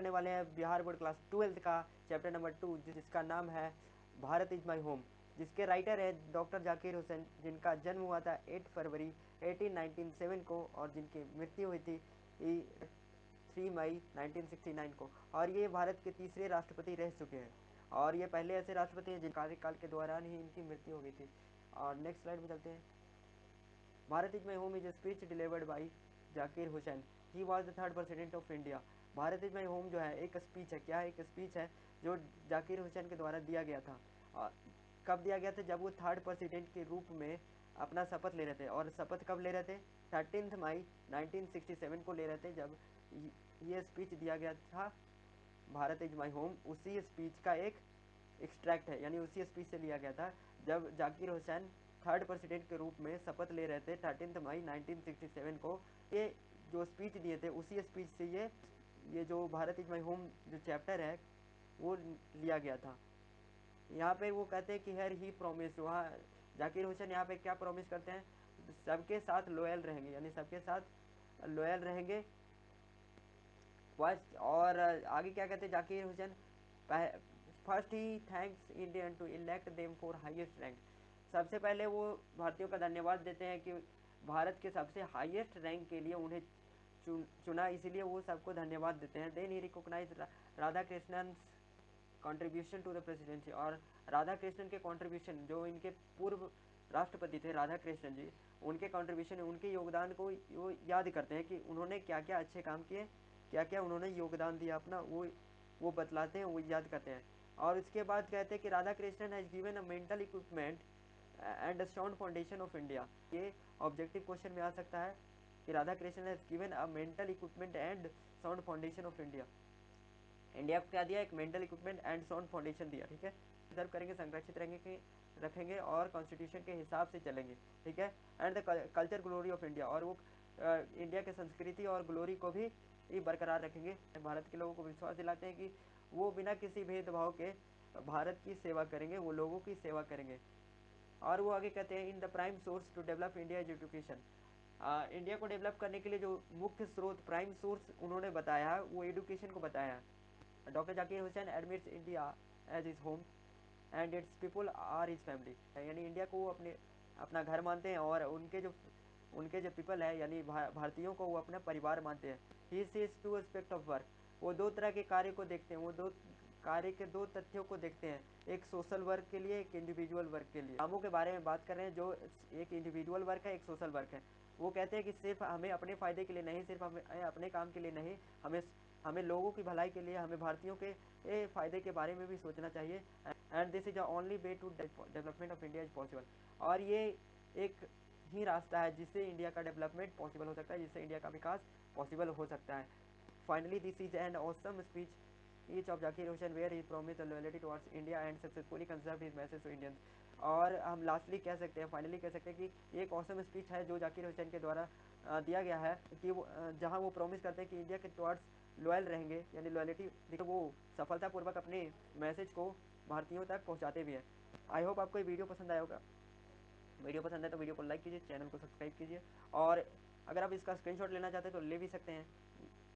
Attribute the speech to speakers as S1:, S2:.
S1: करने वाले हैं बिहार बोर्ड क्लास 12th का चैप्टर नंबर 2, जिसका नाम है भारत इज माई होम, जिसके राइटर है डॉक्टर जाकिर हुसैन, जिनका जन्म हुआ था 8 फरवरी 1897 को और जिनकी मृत्यु हुई थी 3 मई 1969 को। और ये भारत के तीसरे राष्ट्रपति रह चुके हैं और ये पहले ऐसे राष्ट्रपति हैं जिनके कार्यकाल के दौरान ही इनकी मृत्यु हो गई थी। और नेक्स्ट स्लाइड में चलते हैं। Bharat is my home is a speech delivered by Zakir Hussain, he was the 3rd president of India. Bharat is my home जो है एक स्पीच है, क्या है, एक स्पीच है जो जाकिर हुसैन के द्वारा दिया गया था। और कब दिया गया था? जब वो 3rd प्रेसिडेंट के रूप में अपना शपथ ले रहे थे। और शपथ कब ले रहे थे? 13 मई 1967 को ले रहे थे, जब ये स्पीच दिया गया था भारत इज माई होम। उसी स्पीच का एक एक्सट्रैक्ट है, यानी उसी स्पीच से लिया गया था जब जाकिर हुसैन 3rd प्रेसिडेंट के रूप में शपथ ले रहे थे 13 मई 1967 को। ये जो स्पीच दिए थे उसी स्पीच से ये जो भारत इज माई होम जो चैप्टर है वो लिया गया था। यहाँ पे वो कहते हैं कि हेयर ही प्रॉमिस, वहाँ जाकिर हुसैन यहाँ पे क्या प्रॉमिस करते हैं? सबके साथ लॉयल रहेंगे, यानी सबके साथ लॉयल रहेंगे। फर्स्ट और आगे क्या कहते हैं Zakir Hussain? First he thanks Indian to elect them for highest rank. सबसे पहले वो भारतीयों का धन्यवाद देते हैं कि भारत के सबसे हाईएस्ट रैंक के लिए उन्हें चुना, इसीलिए वो सबको धन्यवाद देते हैं। Then he recognize Radha Krishnan contribution to the presidency, और राधा कृष्णन के कंट्रीब्यूशन, जो इनके पूर्व राष्ट्रपति थे राधा कृष्णन जी, उनके कंट्रीब्यूशन, उनके योगदान को वो याद करते हैं कि उन्होंने क्या क्या अच्छे काम किए, क्या क्या उन्होंने योगदान दिया अपना, वो बतलाते हैं, वो याद करते हैं। और उसके बाद कहते हैं कि Radha Krishnan has given a mental equipment and sound foundation of India. ये ऑब्जेक्टिव क्वेश्चन में आ सकता है कि Radha Krishnan has given a mental equipment and sound foundation of India. India को क्या दिया? एक mental equipment and sound foundation दिया, ठीक है। रिजर्व करेंगे, संरक्षित रखेंगे और कॉन्स्टिट्यूशन के हिसाब से चलेंगे, ठीक है। And the culture glory of India, और वो इंडिया के संस्कृति और ग्लोरी को भी बरकरार रखेंगे। भारत के लोगों को विश्वास दिलाते हैं कि वो बिना किसी भेदभाव के भारत की सेवा करेंगे, वो लोगों की सेवा करेंगे। और वो आगे कहते हैं in the prime source to develop India is education. India को डेवलप करने के लिए जो मुख्य स्रोत, प्राइम सोर्स उन्होंने बताया है, वो एजुकेशन को बताया है। Doctor Zakir Hussain admits India as his home and its people are his family, यानी इंडिया को वो अपना घर मानते हैं और उनके जो पीपल है यानी भारतीयों को वो अपना परिवार मानते हैं। He sees to aspect of work, वो दो तरह के कार्य को देखते हैं, वो दो कार्य के दो तथ्यों को देखते हैं, एक सोशल वर्क के लिए, एक इंडिविजुअल वर्क के लिए। कामों के बारे में बात कर रहे हैं, जो एक इंडिविजुअल वर्क है, एक सोशल वर्क है। वो कहते हैं कि सिर्फ हमें अपने फ़ायदे के लिए नहीं, सिर्फ हमें अपने काम के लिए नहीं, हमें लोगों की भलाई के लिए, हमें भारतीयों के फ़ायदे के बारे में भी सोचना चाहिए। And this is the only way to development of India is possible, और ये एक ही रास्ता है जिससे इंडिया का डेवलपमेंट पॉसिबल हो सकता है, जिससे इंडिया का विकास पॉसिबल हो सकता है। Finally this is an awesome speech each of Zakir Hussain where he promise the loyalty towards India and successfully conserved his message to Indians. और हम लास्टली कह सकते हैं, फाइनली कह सकते हैं कि एक ऑसम स्पीच है जो जाकिर हुसैन के द्वारा दिया गया है, कि वो जहाँ वो प्रॉमिस करते हैं कि इंडिया के टुवर्ड्स लॉयल रहेंगे, यानी लॉयल्टी, देखो वो सफलतापूर्वक अपने मैसेज को भारतीयों तक पहुँचाते भी हैं। आई होप आपको ये वीडियो पसंद आया होगा। वीडियो पसंद है तो वीडियो को लाइक कीजिए, चैनल को सब्सक्राइब कीजिए, और अगर आप इसका स्क्रीनशॉट लेना चाहते हैं तो ले भी सकते हैं।